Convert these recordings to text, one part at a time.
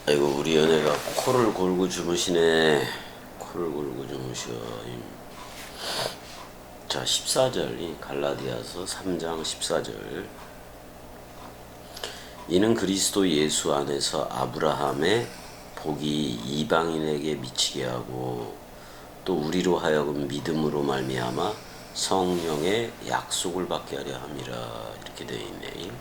아이고 우리 연애가 코를 골고 주무시네. 코를 골고 주무셔. 자 14절 이 갈라디아서 3장 14절 이는 그리스도 예수 안에서 아브라함의 복이 이방인에게 미치게 하고 또 우리로 하여금 믿음으로 말미암아 성령의 약속을 받게 하려 함이라. 이렇게 되어 있네.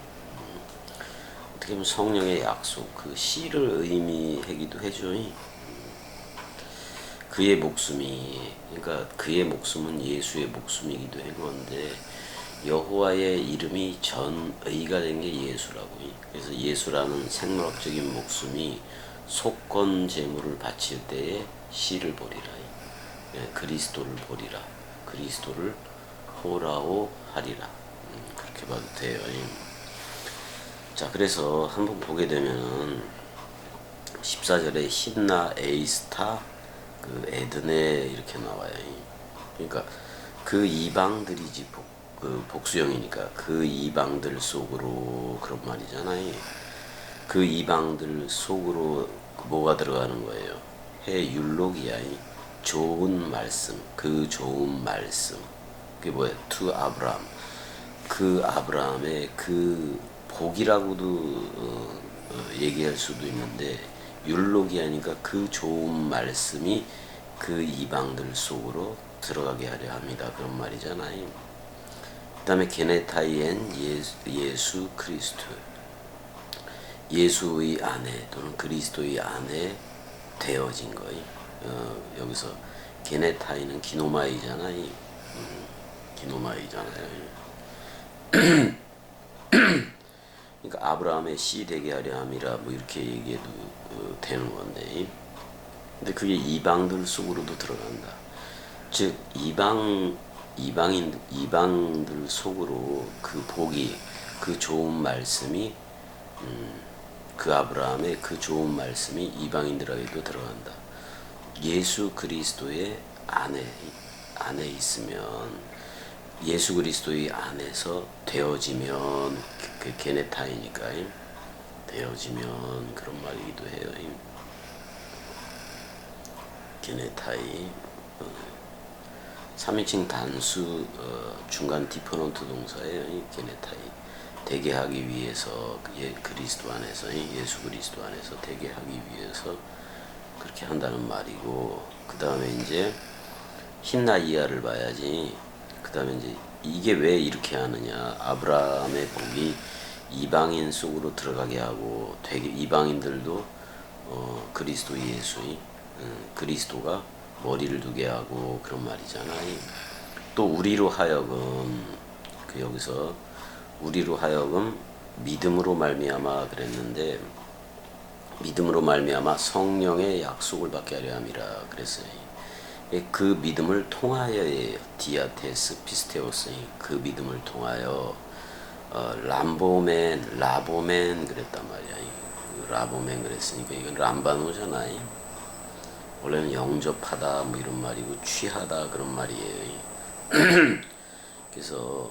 어떻게 보면 성령의 약속, 그 씨를 의미하기도 해줘. 그의 목숨이, 그러니까 그의 목숨은 예수의 목숨이기도 한 건데 여호와의 이름이 전의가 된 게 예수라고. 그래서 예수라는 생물학적인 목숨이 속건 제물을 바칠 때에 씨를 보리라. 그리스도를 보리라. 그리스도를 호라오 하리라. 그렇게 봐도 돼요. 자, 그래서 한번 보게 되면은 14절에 힌나 에이스타 그 에드네 이렇게 나와요. 그러니까 그 이방들이지 복수형이니까 그 이방들 속으로 그런 말이잖아요. 그 이방들 속으로 뭐가 들어가는 거예요? 해 율로기야. 좋은 말씀, 그 좋은 말씀. 그게 뭐야? 투 아브라함. 그 아브라함의 그 복이라고도 얘기할 수도 있는데 율로기하니까 그 좋은 말씀이 그 이방들 속으로 들어가게 하려 합니다. 그런 말이잖아요. 그 다음에 게네타이엔 예수 그리스도. 예수의 안에 또는 그리스도의 안에 되어진 거예요. 여기서 게네타이는 기노마이잖아요. 기노마이잖아요. 그러니까 아브라함의 씨 되게 하려 함이라 뭐 이렇게 얘기해도 되는 건데, 근데 그게 이방들 속으로도 들어간다. 즉 이방들 속으로 그 복이, 그 좋은 말씀이 그 아브라함의 그 좋은 말씀이 이방인들에게도 들어간다. 예수 그리스도의 안에 있으면, 예수 그리스도의 안에서 되어지면, 그 게네타이니까 되어지면 그런 말이기도 해요. 게네타이 3인칭 단수 중간 디퍼런트 동사예요. 게네타이 되게 하기 위해서, 그리스도 안에서, 예수 그리스도 안에서 되게 하기 위해서 그렇게 한다는 말이고, 그 다음에 이제 힌나이아를 봐야지. 그 다음에 이제 이게 왜 이렇게 하느냐. 아브라함의 복이 이방인 속으로 들어가게 하고 되게 이방인들도 그리스도 예수의 그리스도가 머리를 두게 하고 그런 말이잖아요. 또 우리로 하여금, 그 여기서 우리로 하여금 믿음으로 말미암아 그랬는데, 믿음으로 말미암아 성령의 약속을 받게 하려 함이라 그랬어요. 그 믿음을 통하여예요. 디아테스 피스테오스. 그 믿음을 통하여 라보멘 그랬단 말이야. 라보멘 그랬으니까 이건 람바노잖아요. 원래는 영접하다 뭐 이런 말이고 취하다 그런 말이에요. 그래서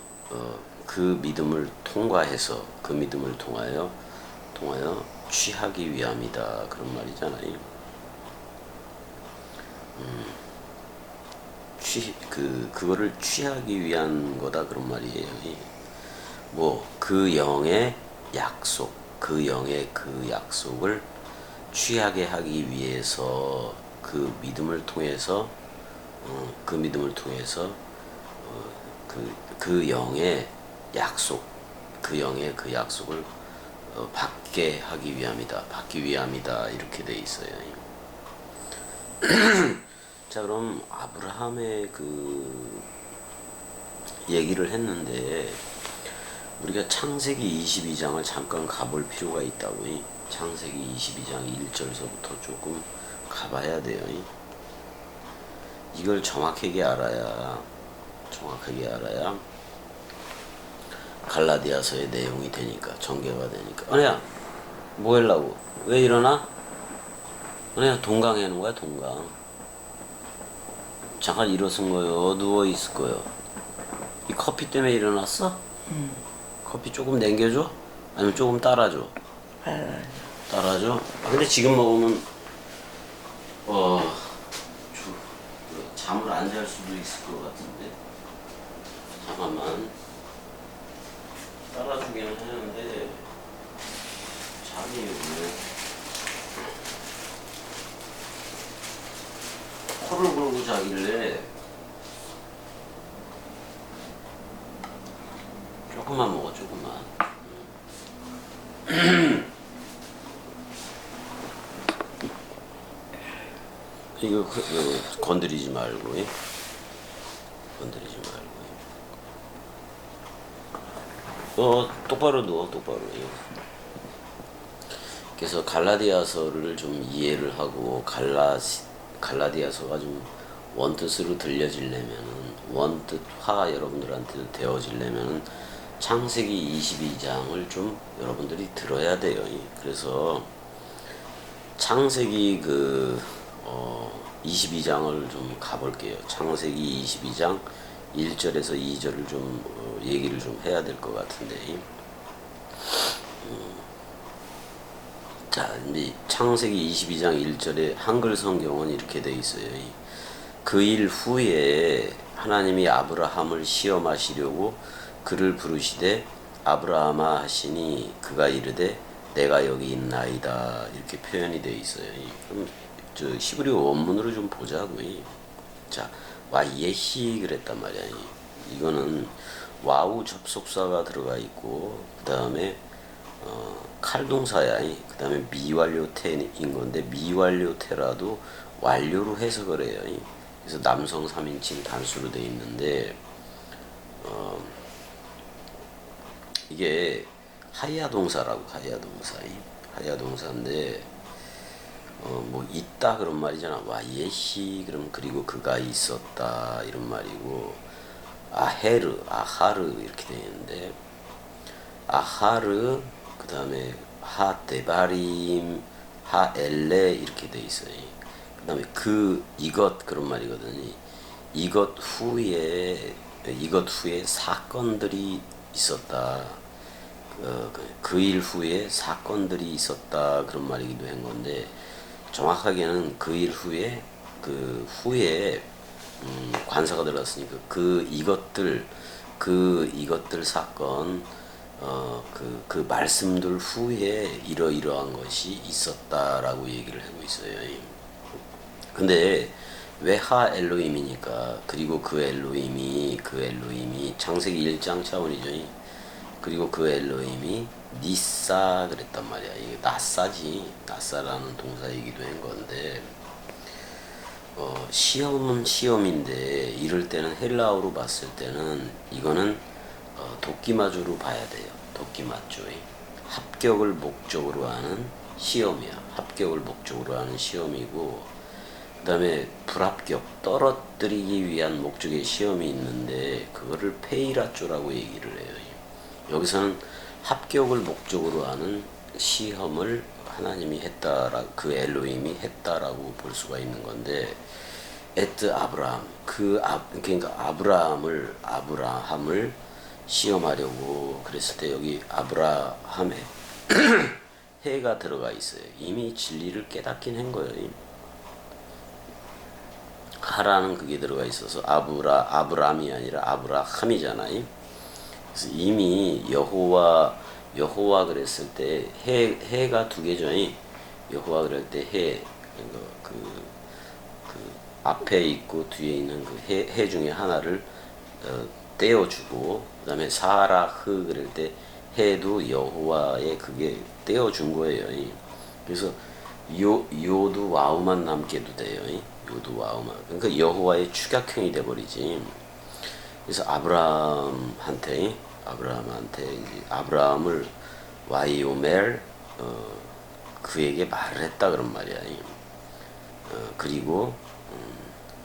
그 믿음을 통과해서, 그 믿음을 통하여 취하기 위함이다 그런 말이잖아요. 그거를 취하기 위한 거다 그런 말이에요. 뭐 그 영의 약속, 그 영의 그 약속을 취하게 하기 위해서 그 영의 약속, 그 영의 그 약속을 받게 하기 위함이다, 받기 위함이다 이렇게 돼 있어요. 자, 그럼 아브라함의 그 얘기를 했는데 우리가 창세기 22장을 잠깐 가볼 필요가 있다고. 창세기 22장 1절서부터 조금 가봐야 돼요. 이걸 정확하게 알아야 갈라디아서의 내용이 되니까, 전개가 되니까. 은혜야, 뭐 하려고? 왜 일어나? 은혜야, 동강 해놓은 거야, 동강. 잠깐 일어선 거요. 누워 있을 거요. 이 커피 때문에 일어났어? 커피 조금 남겨줘? 아니면 조금 따라줘? 따라줘? 근데 지금 먹으면 잠을 안 잘 수도 있을 것 같은데. 잠깐만. 따라주기는 하는데 잠이 오네. 코를 골고 자길래 조금만 먹어, 조금만. 이거 건드리지 말고, 건드리지 말고. 똑바로 누워, 똑바로. 그래서 갈라디아서를 좀 이해를 하고 갈라디아서가 좀 원뜻으로 들려지려면은 원뜻화 여러분들한테 되어지려면은 창세기 22장을 좀 여러분들이 들어야 돼요. 그래서 창세기 22장을 좀 가볼게요. 창세기 22장 1절에서 2절을 좀 얘기를 좀 해야 될 것 같은데. 자, 이제 창세기 22장 1절에 한글 성경은 이렇게 돼 있어요. 그 일 후에 하나님이 아브라함을 시험하시려고 그를 부르시되 아브라함아 하시니 그가 이르되 내가 여기 있나이다, 이렇게 표현이 돼 있어요. 그럼 저 히브리 원문으로 좀 보자고요. 자, 와예히 그랬단 말이야. 이거는 와우 접속사가 들어가 있고 그 다음에 칼동사야. 그 다음에 미완료태인 건데 미완료태라도 완료로 해석을 해요. 그래서 남성 3인칭 단수로 돼 있는데 이게 하야동사라고, 하야동사인데 뭐 있다 그런 말이잖아. 와예히 그럼 그리고 그가 있었다 이런 말이고, 아하르 이렇게 되어 있는데 아하르 그 다음에 하데바림 하엘레 이렇게 돼 있어요. 그 다음에 이것 그런 말이거든요. 이것 후에 사건들이 있었다. 그 일 후에 사건들이 있었다 그런 말이기도 한 건데, 정확하게는 그 일 후에 관사가 들어갔으니까 이것들 사건 그 말씀들 후에 이러이러한 것이 있었다라고 얘기를 하고 있어요. 근데 왜 하 엘로힘이니까, 그리고 그 엘로힘이 창세기 1장 차원이죠. 그리고 그 엘로힘이 니사 그랬단 말이야. 이게 나사라는 동사이기도 한 건데, 시험은 시험인데 이럴 때는 헬라어로 봤을 때는 이거는 도끼마주로 봐야 돼요. 도끼마주. 합격을 목적으로 하는 시험이야. 합격을 목적으로 하는 시험이고, 그 다음에 불합격, 떨어뜨리기 위한 목적의 시험이 있는데 그거를 페이라쪼라고 얘기를 해요. 여기서는 합격을 목적으로 하는 시험을 하나님이 그 엘로힘이 했다라고 볼 수가 있는 건데, 에트 아브라함, 그러니까 아브라함을 시험하려고 그랬을 때 여기 아브라함에 해가 들어가 있어요. 이미 진리를 깨닫긴 한 거예요. 하라는 그게 들어가 있어서 아브람이 아니라 아브라함이잖아요. 그래서 이미 여호와 그랬을 때 해가 두 개죠. 여호와 그럴 때 그 앞에 있고 뒤에 있는 그 해 중에 하나를 떼어주고, 그 다음에 사라흐 그럴 때 해도 여호와의 그게 떼어준 거예요. 그래서 요도 와우만 남게도 돼요. 요도 와우만. 그러니까 여호와의 축약형이 돼버리지. 그래서 아브라함한테 아브라함을 와이오멜 그에게 말을 했다 그런 말이야. 그리고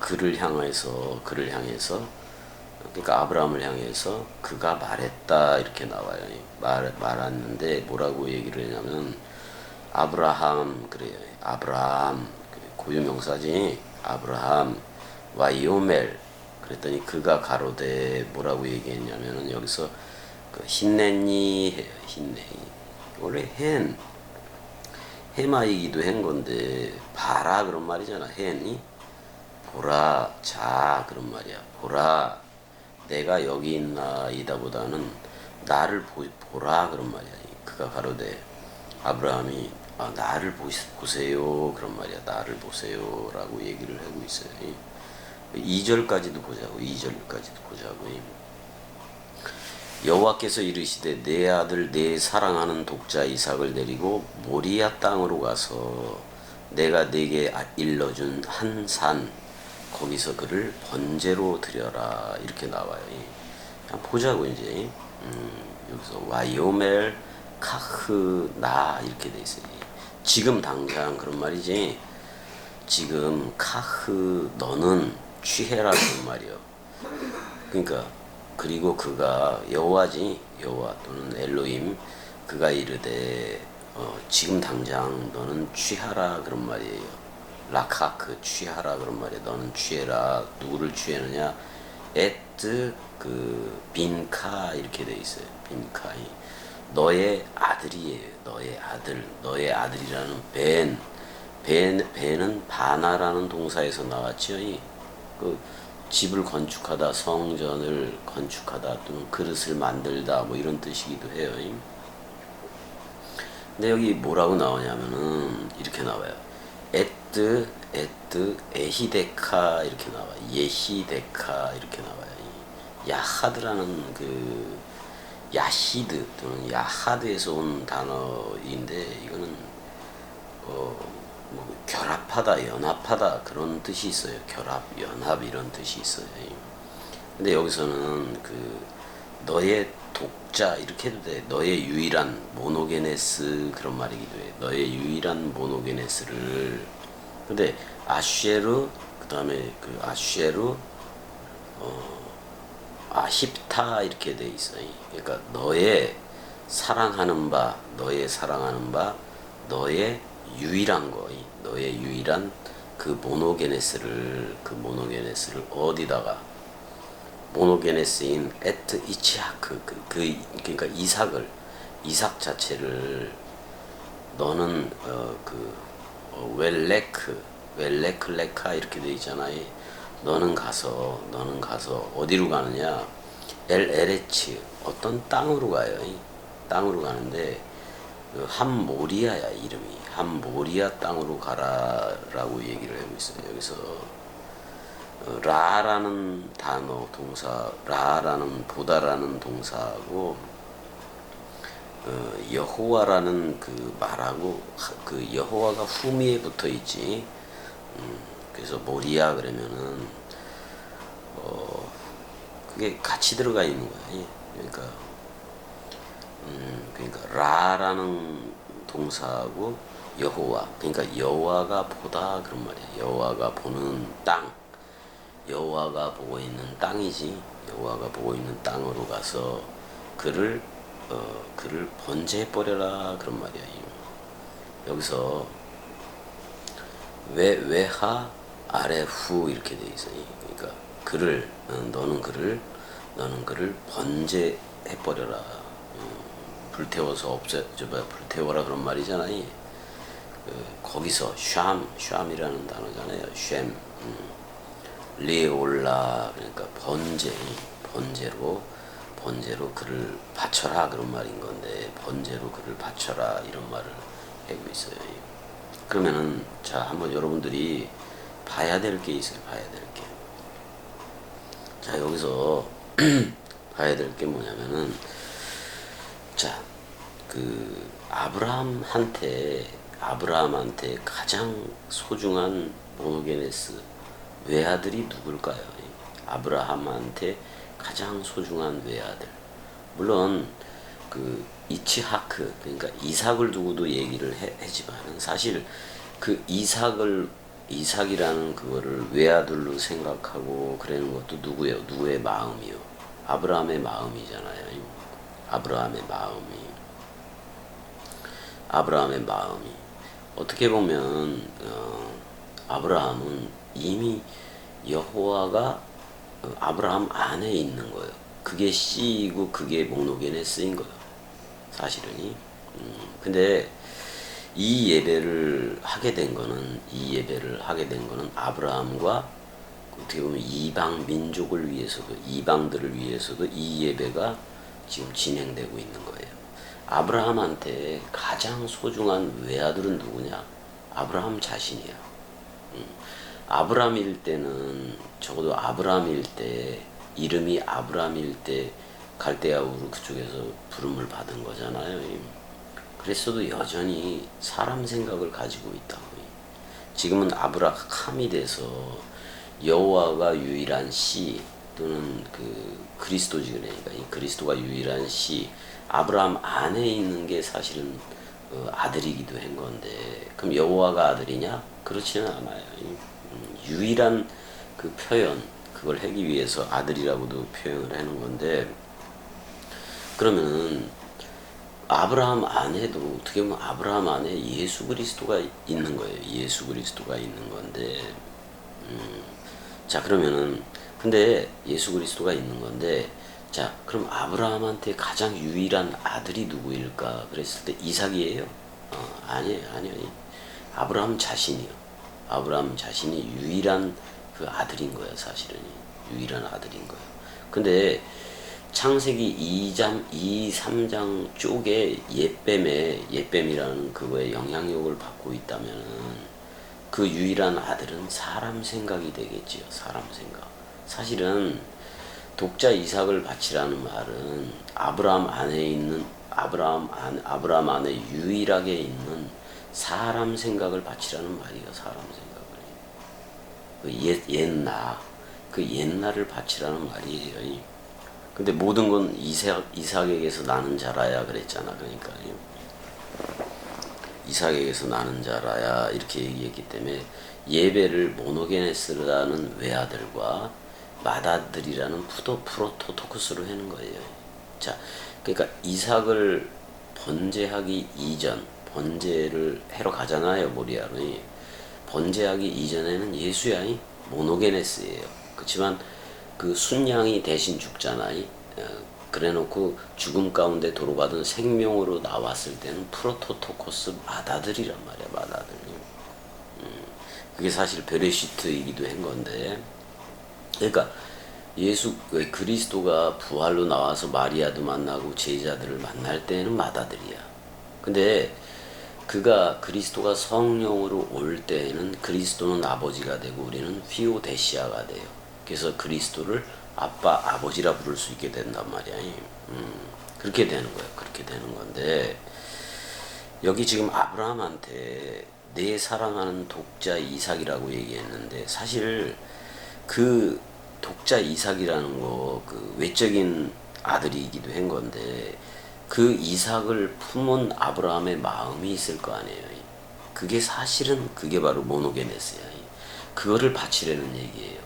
그를 향해서 그러니까 아브라함을 향해서 그가 말했다 이렇게 나와요. 말했는데 뭐라고 얘기를 했냐면 아브라함 그래요. 아브라함 고유명사지. 아브라함 와이오멜 그랬더니 그가 가로되 뭐라고 얘기했냐면은 여기서 그 힌내니 해요. 힌내니 원래 해마이기도 한 건데 봐라 그런 말이잖아. 해니 보라 자 그런 말이야. 보라 내가 여기 있나이다 보다는 나를 보라 그런 말이야. 그가 가로되 아브라함이 나를 보세요 그런 말이야. 나를 보세요 라고 얘기를 하고 있어요. 2절까지도 보자고. 2절까지도 보자고. 여호와께서 이르시되 내 아들 내 사랑하는 독자 이삭을 데리고 모리아 땅으로 가서 내가 네게 일러준 한 산 거기서 그를 번제로 드려라 이렇게 나와요. 그냥 보자고 이제. 여기서 와이오멜 카흐 나 이렇게 돼 있어요. 지금 당장 그런 말이지. 지금 카흐 너는 취해라 그런 말이요. 그러니까 그리고 그가 여호와지 여호와 또는 엘로힘 그가 이르되 지금 당장 너는 취하라 그런 말이에요. 라카크 취하라 그런 말이에요. 너는 취해라. 누구를 취하느냐? 에트 그 빈카 이렇게 돼 있어요. 빈카이 너의 아들이에요. 너의 아들. 너의 아들이라는 벤은 바나라는 동사에서 나왔죠. 그 집을 건축하다, 성전을 건축하다 또는 그릇을 만들다 뭐 이런 뜻이기도 해요. 근데 여기 뭐라고 나오냐면은 이렇게 나와요. 에뜨 에히데카 이렇게 나와. 예히데카 이렇게 나와요. 야하드라는 그 야히드 또는 야하드에서 온 단어인데 이거는 뭐 결합하다, 연합하다 그런 뜻이 있어요. 결합, 연합 이런 뜻이 있어요. 근데 여기서는 그 너의 독자 이렇게 해도 돼. 너의 유일한 모노게네스 그런 말이기도 해. 너의 유일한 모노게네스를. 근데 아쉐르 그다음에 그 아쉐르 아힙타 이렇게 돼 있어요. 그러니까 너의 사랑하는 바, 너의 유일한 거, 너의 유일한 그 모노게네스를 어디다가 모노게네스인 에트 이치하크 그러니까 이삭 자체를 너는 웰레클레카 이렇게 돼 있잖아요. 너는 가서 어디로 가느냐? 엘 에레츠 어떤 땅으로 가요. 땅으로 가는데 함모리아야 이름이. 함모리아 땅으로 가라라고 얘기를 하고 있어요. 여기서 라라는 단어 동사 라라는 보다라는 동사하고 여호와라는 그 말하고 그 여호와가 후미에 붙어 있지. 그래서 모리아 그러면은 그게 같이 들어가 있는 거야. 그러니까 라라는 동사하고 여호와 그러니까 여호와가 보다 그런 말이야. 여호와가 보는 땅. 여호와가 보고 있는 땅이지. 여호와가 보고 있는 땅으로 가서 그를 번제해 버려라 그런 말이야. 여기서 외하 아래 후 이렇게 돼 있어. 그러니까 너는 그를 번제해 버려라. 불태워서 불태워라 그런 말이잖아. 거기서 샴이라는 단어잖아요. 샴 리올라 그러니까 번제로 그를 바쳐라 그런 말인 건데 번제로 그를 바쳐라 이런 말을 하고 있어요. 그러면은 자 한번 여러분들이 봐야 될 게 있어요. 자 여기서 봐야 될 게 뭐냐면은 자 그 아브라함한테 가장 소중한 모노게네스 외아들이 누굴까요? 아브라함한테 가장 소중한 외아들. 물론 그 이츠하크 그러니까 이삭을 두고도 얘기를 하지만은 사실 그 이삭이라는 그거를 외아들로 생각하고 그러는 것도 누구의 마음이요? 아브라함의 마음이잖아요. 아브라함의 마음이 어떻게 보면 아브라함은 이미 여호와가 아브라함 안에 있는 거예요. 그게 씨이고 그게 목록에 쓰인 거예요. 사실은. 근데 이 예배를 하게 된 거는 아브라함과 어떻게 보면 이방 민족을 위해서도, 이방들을 위해서도 이 예배가 지금 진행되고 있는 거예요. 아브라함한테 가장 소중한 외아들은 누구냐? 아브라함 자신이야. 아브라함일 때는, 적어도 아브라함일 때, 이름이 아브라함일 때 갈대아 우르 그쪽에서 부름을 받은 거잖아요. 그랬어도 여전히 사람 생각을 가지고 있다. 지금은 아브라함이 돼서 여호와가 유일한 씨, 또는 그 그리스도지, 그러니까 이 그리스도가 유일한 씨, 아브라함 안에 있는 게 사실은 아들이기도 한 건데, 그럼 여호와가 아들이냐? 그렇지는 않아요. 유일한 그 표현, 그걸 하기 위해서 아들이라고도 표현을 하는 건데, 그러면은 아브라함 안에도 어떻게 보면 아브라함 안에 예수 그리스도가 있는 거예요. 예수 그리스도가 있는 건데, 자, 그러면은, 근데 예수 그리스도가 있는 건데, 자, 그럼 아브라함한테 가장 유일한 아들이 누구일까? 그랬을 때 이삭이에요? 아니에요. 아브라함 자신이요. 아브라함 자신이 유일한 그 아들인 거야, 사실은. 유일한 아들인 거야. 근데 창세기 2장, 2, 3장 쪽에 옛뱀이라는 그거에 영향력을 받고 있다면은 그 유일한 아들은 사람 생각이 되겠지요. 사람 생각. 사실은 독자 이삭을 바치라는 말은 아브라함 안에 유일하게 있는 사람 생각을 바치라는 말이에요. 사람 생각을. 그 옛날을 바치라는 말이에요. 근데 모든 건 이삭에게서 나는 자라야 그랬잖아. 그러니까 이삭에게서 나는 자라야 이렇게 얘기했기 때문에 예배를 모노게네스라는 외아들과 맏아들이라는 프로토토코스로 하는 거예요. 자, 그러니까 이삭을 번제하기 이전, 번제를 하러 가잖아요, 모리아로. 번제하기 이전에는 예수야, 모노게네스예요. 그렇지만 그 순양이 대신 죽잖아. 그래놓고 죽음 가운데 도로받은 생명으로 나왔을 때는 프로토토코스 맏아들이란 말이야, 맏아들. 그게 사실 베레시트이기도 한 건데, 그러니까 그리스도가 부활로 나와서 마리아도 만나고 제자들을 만날 때는 맏아들이야. 근데 그리스도가 성령으로 올 때에는 그리스도는 아버지가 되고 우리는 휘오데시아가 돼요. 그래서 그리스도를 아버지라 부를 수 있게 된단 말이야. 그렇게 되는 거예요. 그렇게 되는 건데, 여기 지금 아브라함한테 내 사랑하는 독자 이삭이라고 얘기했는데, 사실 그 독자 이삭이라는 거, 그 외적인 아들이기도 한 건데, 그 이삭을 품은 아브라함의 마음이 있을 거 아니에요. 그게 바로 모노게네스야. 그거를 바치려는 얘기예요.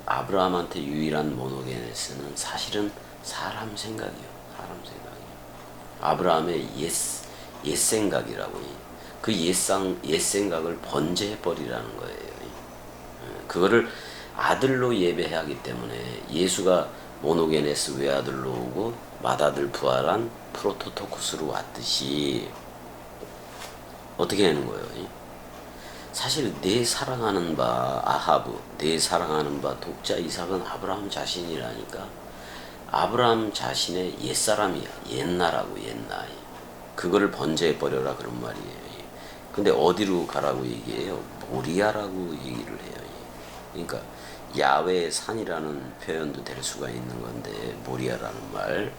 아브라함한테 유일한 모노게네스는 사실은 사람 생각이요. 사람 생각이요. 아브라함의 옛 생각이라고. 그 옛 생각을 번제해버리라는 거예요. 그거를 아들로 예배하기 때문에 예수가 모노게네스 외아들로 오고 맏아들 부활한 프로토토코스로 왔듯이 어떻게 하는 거예요? 사실 내 사랑하는 바 아하브, 내 사랑하는 바 독자 이삭은 아브라함 자신이라니까. 아브라함 자신의 옛사람이야. 옛날하고 옛날. 그거를 번제해버려라 그런 말이에요. 근데 어디로 가라고 얘기해요? 모리아라고 얘기를 해요. 그러니까 야외의 산이라는 표현도 될 수가 있는 건데, 모리아라는 말,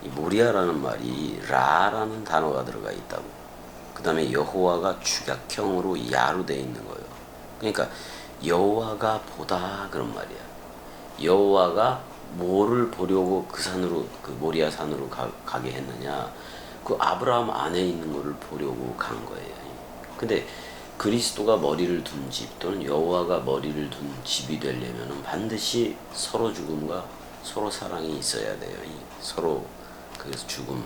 이 모리아라는 말이 라라는 단어가 들어가 있다고. 그 다음에 여호와가 축약형으로 야로 되어 있는 거예요. 그러니까 여호와가 보다 그런 말이야. 여호와가 뭐를 보려고 그 모리아 산으로 가게 했느냐? 그 아브라함 안에 있는 거를 보려고 간 거예요. 근데 그리스도가 머리를 둔 집, 또는 여호와가 머리를 둔 집이 되려면 반드시 서로 죽음과 서로 사랑이 있어야 돼요. 서로 그 죽음,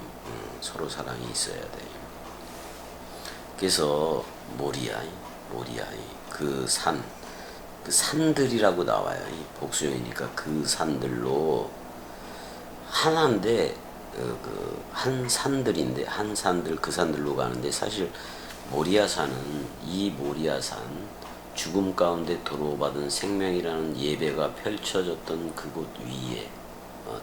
서로 사랑이 있어야 돼요. 그래서 모리아, 그 산들이라고 나와요. 복수형이니까 그 산들로 하나인데, 한 산들인데 한 산들 그 산들로 가는데 사실 모리아산은 이 모리아산 죽음 가운데 도로받은 생명이라는 예배가 펼쳐졌던 그곳 위에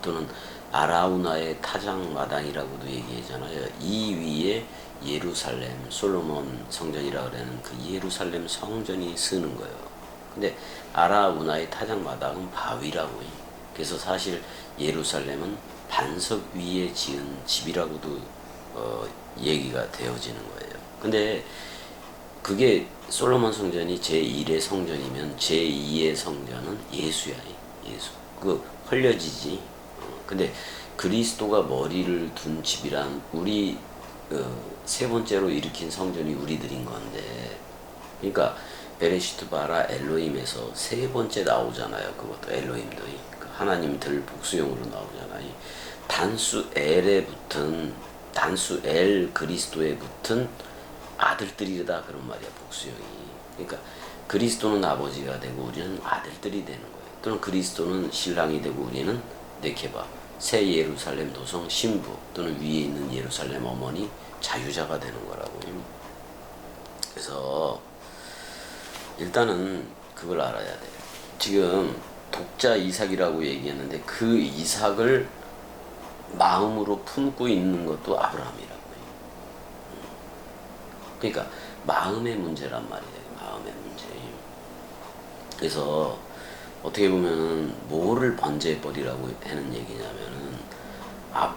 또는 아라우나의 타작마당이라고도 얘기하잖아요. 이 위에 예루살렘 솔로몬 성전이라 그러는 그 예루살렘 성전이 쓰는 거예요. 근데 아라우나의 타작마당은 바위라고. 그래서 사실 예루살렘은 반석 위에 지은 집이라고도 얘기가 되어지는 거예요. 근데 그게 솔로몬 성전이 제1의 성전이면 제2의 성전은 예수야. 예수. 그 헐려지지. 근데 그리스도가 머리를 둔 집이란 우리 세 번째로 일으킨 성전이 우리들인 건데, 그러니까 베레시트 바라 엘로힘에서 세 번째 나오잖아요. 그것도 엘로힘도 하나님들 복수형으로 나오잖아요. 단수 엘에 붙은 단수 엘 그리스도에 붙은 아들들이다 그런 말이야, 복수형이. 그러니까 그리스도는 아버지가 되고 우리는 아들들이 되는 거예요. 또는 그리스도는 신랑이 되고 우리는 네케바 새 예루살렘 도성 신부 또는 위에 있는 예루살렘 어머니 자유자가 되는 거라고. 그래서 일단은 그걸 알아야 돼요. 지금 독자 이삭이라고 얘기했는데 그 이삭을 마음으로 품고 있는 것도 아브라함이라고. 그러니까 마음의 문제란 말이에요. 마음의 문제. 그래서 어떻게 보면은 뭐를 번제해버리라고 하는 얘기냐면은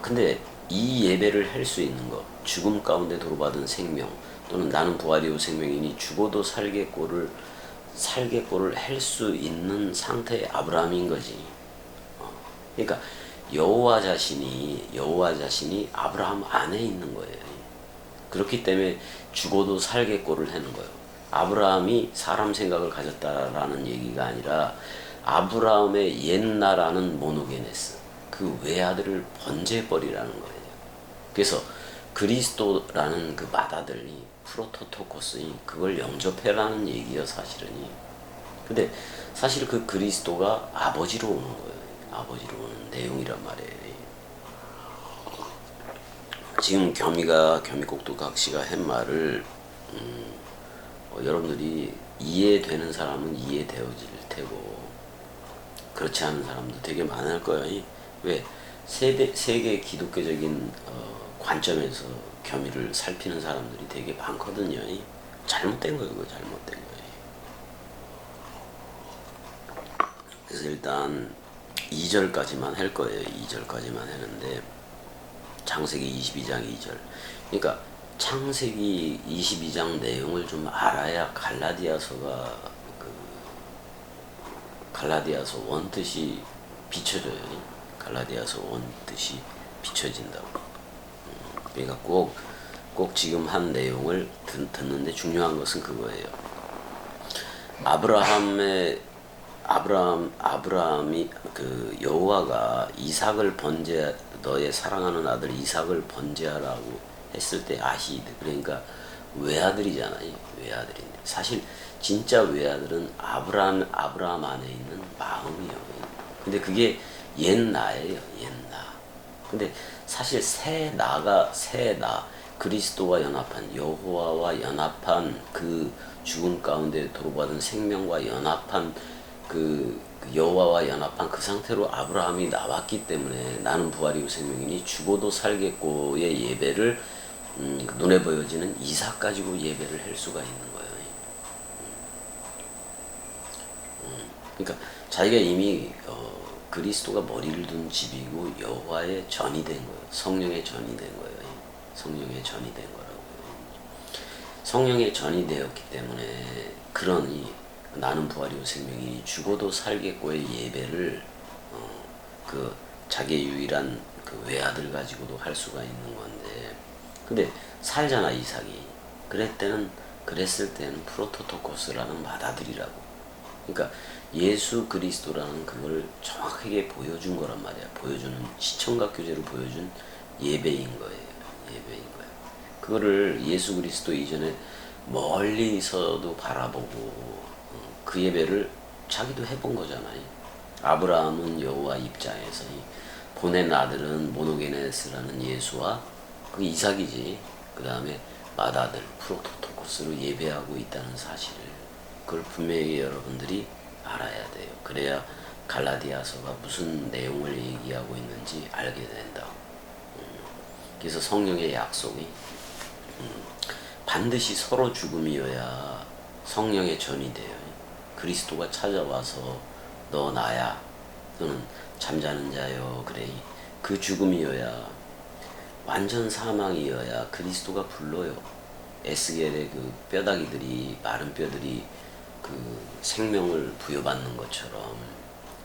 근데 이 예배를 할 수 있는 것, 죽음 가운데 도로받은 생명 또는 나는 부활이요 생명이니 죽어도 살겠고를 할 수 있는 상태의 아브라함인 거지. 그러니까 여호와 자신이 아브라함 안에 있는 거예요. 그렇기 때문에 죽어도 살겠고를 하는 거예요. 아브라함이 사람 생각을 가졌다라는 얘기가 아니라 아브라함의 옛나라는 모노게네스, 그 외아들을 번제해버리라는 거예요. 그래서 그리스도라는 그 맏아들이 프로토토코스니 그걸 영접해라는 얘기예요, 사실은. 근데 사실 그 그리스도가 아버지로 오는 거예요. 아버지로 오는 내용이란 말이에요. 지금 겸이곡도 각시가 한 말을 여러분들이 이해되는 사람은 이해되어질 테고 그렇지 않은 사람도 되게 많을 거예요. 왜? 세계 기독교적인 관점에서 겸이를 살피는 사람들이 되게 많거든요. 잘못된 거예요. 그거 잘못된 거예요. 그래서 일단 2절까지만 할 거예요. 2절까지만 하는데 창세기 22장 2절. 그러니까 창세기 22장 내용을 좀 알아야 갈라디아서 원뜻이 비춰져요. 갈라디아서 원뜻이 비춰진다고. 그러니까 꼭 지금 한 내용을 듣는데 중요한 것은 그거예요. 아브라함이 그 여호와가 이삭을 너의 사랑하는 아들 이삭을 번제하라고 했을 때 아히드, 그러니까 외아들이잖아요. 외아들인데 사실 진짜 외아들은 아브라함 안에 있는 마음이요. 근데 그게 옛나예요. 옛나. 근데 사실 새 나 그리스도와 연합한 여호와와 연합한 그 죽음 가운데 도로받은 생명과 연합한 그 여호와와 연합한 그 상태로 아브라함이 나왔기 때문에 나는 부활이요 생명이니 죽어도 살겠고의 예배를 눈에 보여지는 이삭 가지고 예배를 할 수가 있는 거예요. 그러니까 자기가 이미 그리스도가 머리를 둔 집이고 여호와의 전이 된 거예요. 성령의 전이 된 거예요. 성령의 전이 된 거라고요. 성령의 전이 되었기 때문에 그러니 나는 부활이요 생명이 죽어도 살겠고의 예배를 그 자기의 유일한 그 외아들 가지고도 할 수가 있는 건데, 근데 살잖아 이삭이. 그랬을 때는 프로토토코스라는 맏아들이라고. 그러니까 예수 그리스도라는 그걸 정확하게 보여준 거란 말이야. 보여주는 시청각 교제로 보여준 예배인 거예요. 예배인 거야. 그거를 예수 그리스도 이전에 멀리서도 바라보고 그 예배를 자기도 해본 거잖아요. 아브라함은 여호와 입장에서 보낸 아들은 모노게네스라는 예수와 그 이삭이지. 그 다음에 맏아들 프로토토코스로 예배하고 있다는 사실을, 그걸 분명히 여러분들이 알아야 돼요. 그래야 갈라디아서가 무슨 내용을 얘기하고 있는지 알게 된다. 그래서 성령의 약속이 반드시 서로 죽음이어야 성령의 전이 돼요. 그리스도가 찾아와서 너 나야, 또는 잠자는 자여, 그래, 그 죽음이어야, 완전 사망이어야 그리스도가 불러요. 에스겔의 그 뼈다귀들이, 마른 뼈들이 그 생명을 부여받는 것처럼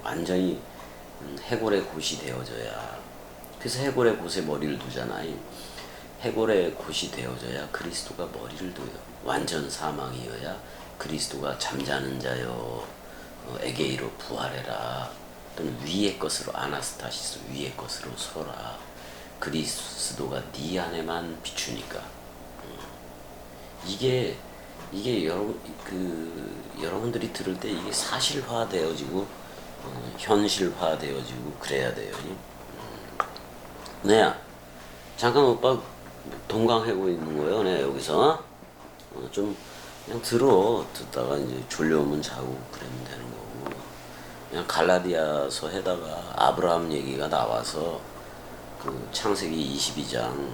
완전히 해골의 곳이 되어져야, 그래서 해골의 곳에 머리를 두잖아요. 해골의 곳이 되어져야 그리스도가 머리를 둬요. 완전 사망이어야 그리스도가 잠자는 자여 에게이로 부활해라, 또는 위의 것으로, 아나스타시스 위의 것으로 서라, 그리스도가 네 안에만 비추니까. 이게 여러분들이 들을 때 이게 사실화되어지고 현실화되어지고 그래야 돼요. 네, 잠깐 오빠 동강하고 있는 거예요. 네, 여기서 좀 그냥 듣다가 이제 졸려오면 자고 그러면 되는 거고, 그냥 갈라디아서 해다가 아브라함 얘기가 나와서 그 창세기 22장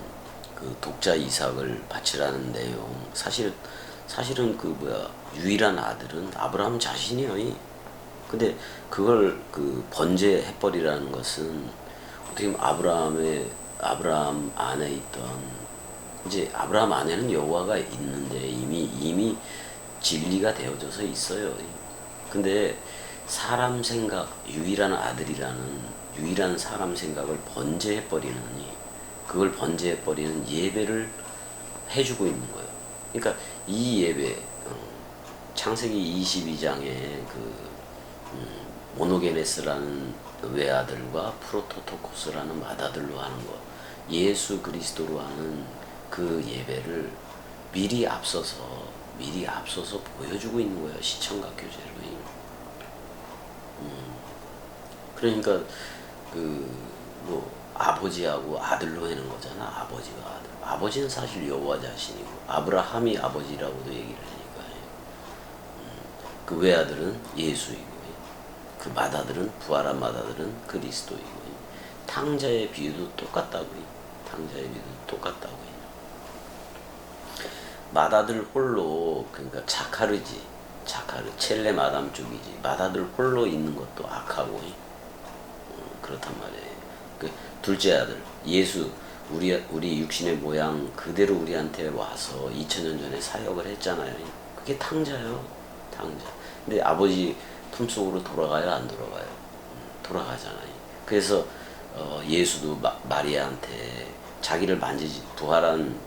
그 독자 이삭을 바치라는 내용, 사실은 그 유일한 아들은 아브라함 자신이요. 근데 그걸 그 번제해버리라는 것은 어떻게 보면 아브라함 안에 있던, 이제 아브라함 안에는 여호와가 있는데 이미 진리가 되어져서 있어요. 근데 사람 생각, 유일한 아들이라는 유일한 사람 생각을 번제해버리느니, 그걸 번제해버리는 예배를 해주고 있는 거예요. 그러니까 이 예배, 창세기 22장에 그 모노게네스라는 외아들과 프로토토코스라는 맏아들로 하는 것, 예수 그리스도로 하는 그 예배를 미리 앞서서 보여주고 있는 거예요. 시청각 교제로. 그러니까 아버지하고 아들로 하는 거잖아. 아버지가 아들. 아버지는 사실 여호와 자신이고, 아브라함이 아버지라고도 얘기를 하니까. 그 외아들은 예수이고, 그 맏아들은, 부활한 맏아들은 그리스도이고, 탕자의 비유도 똑같다고. 맏아들 홀로, 그러니까 자카르, 첼레 마담 쪽이지. 맏아들 홀로 있는 것도 악하고, 그렇단 말이에요. 그 둘째 아들 예수, 우리 육신의 모양 그대로 우리한테 와서 2000년 전에 사역을 했잖아요. 그게 탕자요. 근데 아버지 품속으로 돌아가요, 안 돌아가요? 돌아가잖아요. 그래서 예수도 마리아한테 자기를 부활한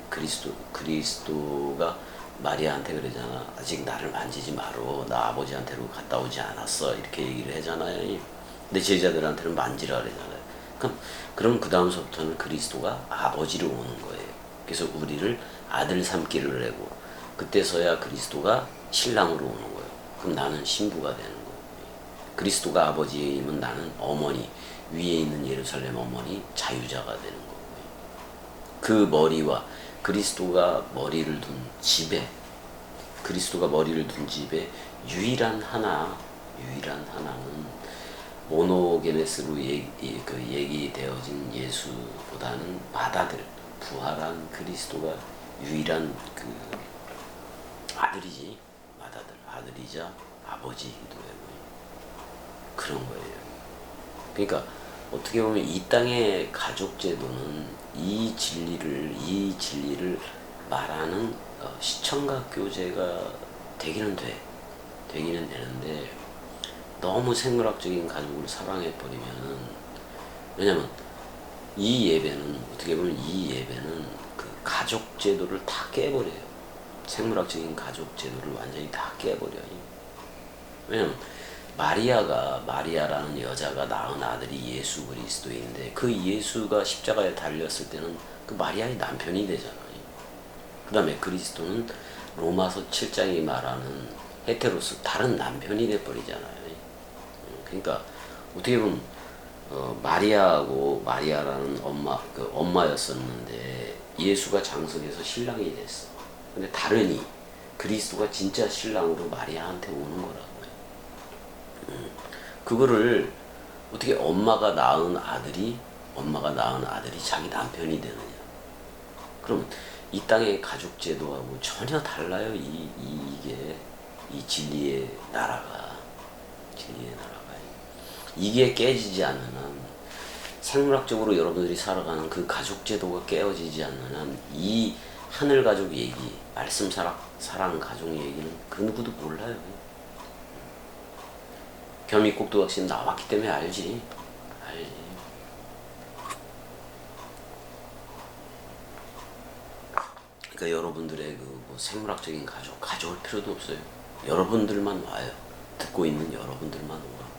그리스도가 마리아한테 그러잖아. 아직 나를 만지지 마로, 나 아버지한테로 갔다 오지 않았어, 이렇게 얘기를 하잖아요. 근데 제자들한테는 만지라 그러잖아요. 그럼 그 다음서부터는 그리스도가 아버지로 오는 거예요. 그래서 우리를 아들 삼기를 하고, 그때서야 그리스도가 신랑으로 오는 거예요. 그럼 나는 신부가 되는 거예요. 그리스도가 아버지이면 나는 어머니, 위에 있는 예루살렘 어머니, 자유자가 되는 거고요. 그 머리와 그리스도가 머리를 둔 집에 유일한 하나는 모노게네스로 얘기되어진 예수보다는 맏아들, 부활한 그리스도가 유일한 그 아들이지. 아들이자 아버지이기도 하고 그런 거예요. 그러니까 어떻게 보면 이 땅의 가족 제도는 이 진리를 말하는 시청각 교제가 되기는 되는데, 너무 생물학적인 가족을 사랑해버리면은, 왜냐면 이 예배는 그 가족 제도를 다 깨버려요. 생물학적인 가족 제도를 완전히 다 깨버려요. 왜냐면 마리아라는 여자가 낳은 아들이 예수 그리스도인데, 그 예수가 십자가에 달렸을 때는 그 마리아의 남편이 되잖아요. 그 다음에 그리스도는 로마서 7장이 말하는 헤테로스, 다른 남편이 돼버리잖아요. 그러니까 어떻게 보면 마리아하고 마리아라는 엄마였었는데 예수가 장석에서 신랑이 됐어. 근데 다르니 그리스도가 진짜 신랑으로 마리아한테 오는 거라고요. 그거를 어떻게 엄마가 낳은 아들이 자기 남편이 되느냐? 그럼 이 땅의 가족 제도하고 전혀 달라요. 이게 이 진리의 나라가 이게 깨지지 않는 한, 생물학적으로 여러분들이 살아가는 그 가족 제도가 깨어지지 않는 한, 이 하늘 가족 얘기, 말씀 사랑 가족 얘기는 그 누구도 몰라요. 겸이국도학신 나왔기 때문에 알지. 그러니까 여러분들의 뭐 생물학적인 가져올 필요도 없어요. 여러분들만 와요. 듣고 있는 여러분들만 오라고.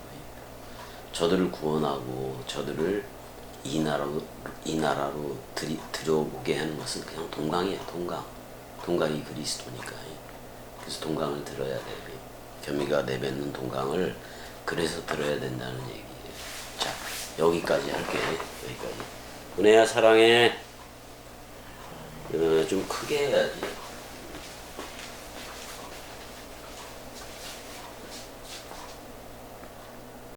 저들을 구원하고 저들을 이 나라로 들여오게 하는 것은 그냥 동강이야. 동강이 그리스도니까. 그래서 동강을 들어야 돼. 겸이가 내뱉는 동강을 그래서 들어야 된다는 얘기예요. 자, 여기까지 할게. 여기까지. 은혜야 사랑해. 좀 크게 해야지.